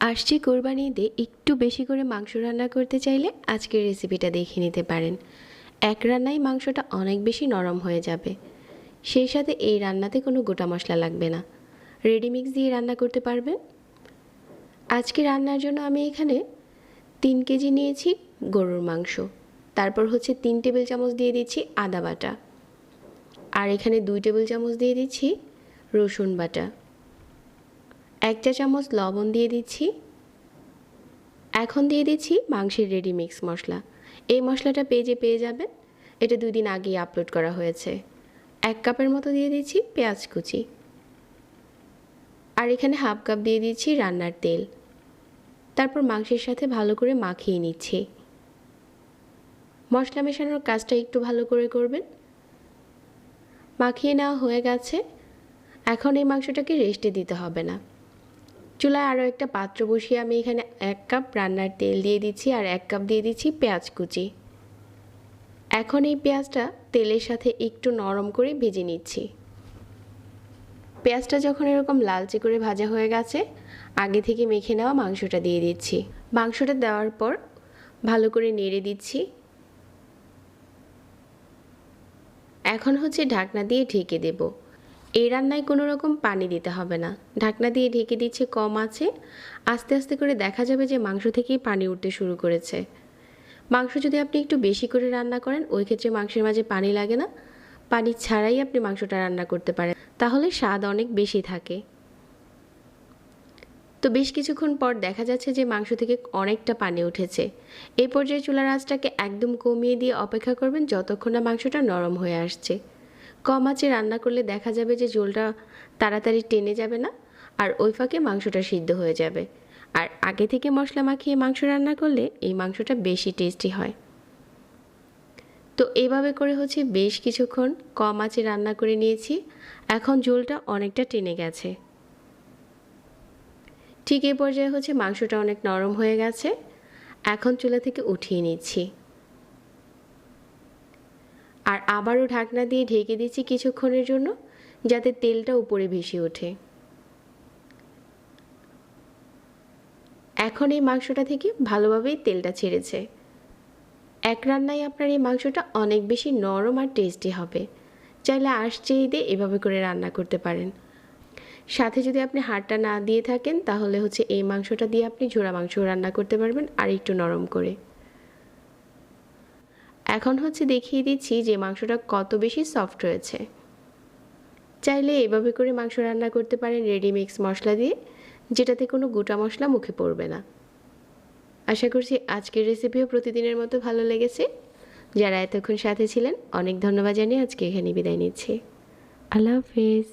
আসছে কোরবানি ঈদে একটু বেশি করে মাংস রান্না করতে চাইলে আজকের রেসিপিটা দেখে নিতে পারেন। এক রান্নায় মাংসটা অনেক বেশি নরম হয়ে যাবে। সেই সাথে এই রান্নাতে কোনো গোটা মশলা লাগবে না, রেডি মিক্স দিয়ে রান্না করতে পারবেন। আজকে রান্নার জন্য আমি এখানে 3 কেজি নিয়েছি গরুর মাংস। তারপর হচ্ছে 3 টেবিল চামচ দিয়ে দিচ্ছি আদা বাটা, আর এখানে 2 টেবিল চামচ দিয়ে দিচ্ছি রসুন বাটা, 1 চা চামচ লবণ দিয়ে দিচ্ছি। এখন দিয়ে দিচ্ছি মাংসের রেডি মিক্স মশলা। এই মশলাটা পেজে পেয়ে যাবেন, এটা 2 দিন আগেই আপলোড করা হয়েছে। 1 কাপের মতো দিয়ে দিচ্ছি পেঁয়াজ কুচি, আর এখানে হাফ কাপ দিয়ে দিচ্ছি রান্নার তেল। তারপর মাংসের সাথে ভালো করে মাখিয়ে নিচ্ছি। মশলা মেশানোর কাজটা একটু ভালো করে করবেন। মাখিয়ে নেওয়া হয়ে গেছে। এখন এই মাংসটাকে রেস্টে দিতে হবে না। চুলায় আরও একটা পাত্র বসিয়ে আমি এখানে 1 কাপ রান্নার তেল দিয়ে দিচ্ছি, আর 1 কাপ দিয়ে দিচ্ছি পেঁয়াজ কুচি। এখন এই পেঁয়াজটা তেলের সাথে একটু নরম করে ভেজে নিচ্ছি। পেঁয়াজটা যখন এরকম লালচে করে ভাজা হয়ে গেছে, আগে থেকে মেখে নেওয়া মাংসটা দিয়ে দিচ্ছি। মাংসটা দেওয়ার পর ভালো করে নেড়ে দিচ্ছি। এখন হচ্ছে ঢাকনা দিয়ে ঢেকে দেব। এই রান্নায় কোনো রকম পানি দিতে হবে না। ঢাকনা দিয়ে ঢেকে দিচ্ছি কম আছে। আস্তে আস্তে করে দেখা যাবে যে মাংস থেকেই পানি উঠতে শুরু করেছে। মাংস যদি আপনি একটু বেশি করে রান্না করেন, ওই ক্ষেত্রে মাংসের মাঝে পানি লাগে না, পানি ছাড়াই আপনি মাংসটা রান্না করতে পারেন, তাহলে স্বাদ অনেক বেশি থাকে। তো বেশ কিছুক্ষণ পর দেখা যাচ্ছে যে মাংস থেকে অনেকটা পানি উঠেছে। এই পর্যায়ে চুলার আঁচটাকে একদম কমিয়ে দিয়ে অপেক্ষা করবেন যতক্ষণ না মাংসটা নরম হয়ে আসছে। কম আঁচে রান্না করলে দেখা যাবে যে ঝোলটা তাড়াতাড়ি টেনে যাবে না, আর ওই ফাঁকে মাংসটা সিদ্ধ হয়ে যাবে। আর আগে থেকে মশলা মাখিয়ে মাংস রান্না করলে এই মাংসটা বেশি টেস্টি হয়। তো এইভাবে করে হচ্ছে বেশ কিছুক্ষণ কম আঁচে রান্না করে নিয়েছি। এখন ঝোলটা অনেকটা টেনে গেছে। ঠিক এই পর্যায়ে হচ্ছে মাংসটা অনেক নরম হয়ে গেছে। এখন চুলা থেকে উঠিয়ে নিচ্ছি, আর আবারও ঢাকনা দিয়ে ঢেকে দিচ্ছি কিছুক্ষণের জন্য, যাতে তেলটা উপরে ভেসে ওঠে। এখন এই মাংসটা থেকে ভালোভাবেই তেলটা ছেড়েছে। এক রান্নায় আপনার এই মাংসটা অনেক বেশি নরম আর টেস্টি হবে। চাইলে আসছে ঈদে এভাবে করে রান্না করতে পারেন। সাথে যদি আপনি হাড়টা না দিয়ে থাকেন, তাহলে হচ্ছে এই মাংসটা দিয়ে আপনি ঝোড়া মাংস রান্না করতে পারবেন আর একটু নরম করে। এখন হচ্ছে দেখিয়ে দিচ্ছি যে মাংসটা কত বেশি সফট হয়েছে। চাইলে এভাবে করে মাংস রান্না করতে পারেন রেডি মিক্স মশলা দিয়ে, যেটাতে কোনো গোটা মশলা মুখে পড়বে না। আশা করছি আজকের রেসিপিও প্রতিদিনের মতো ভালো লেগেছে। যারা এতক্ষণ সাথে ছিলেন অনেক ধন্যবাদ জানিয়ে আজকে এখানে বিদায় নিচ্ছি। আল্লাহ হাফেজ।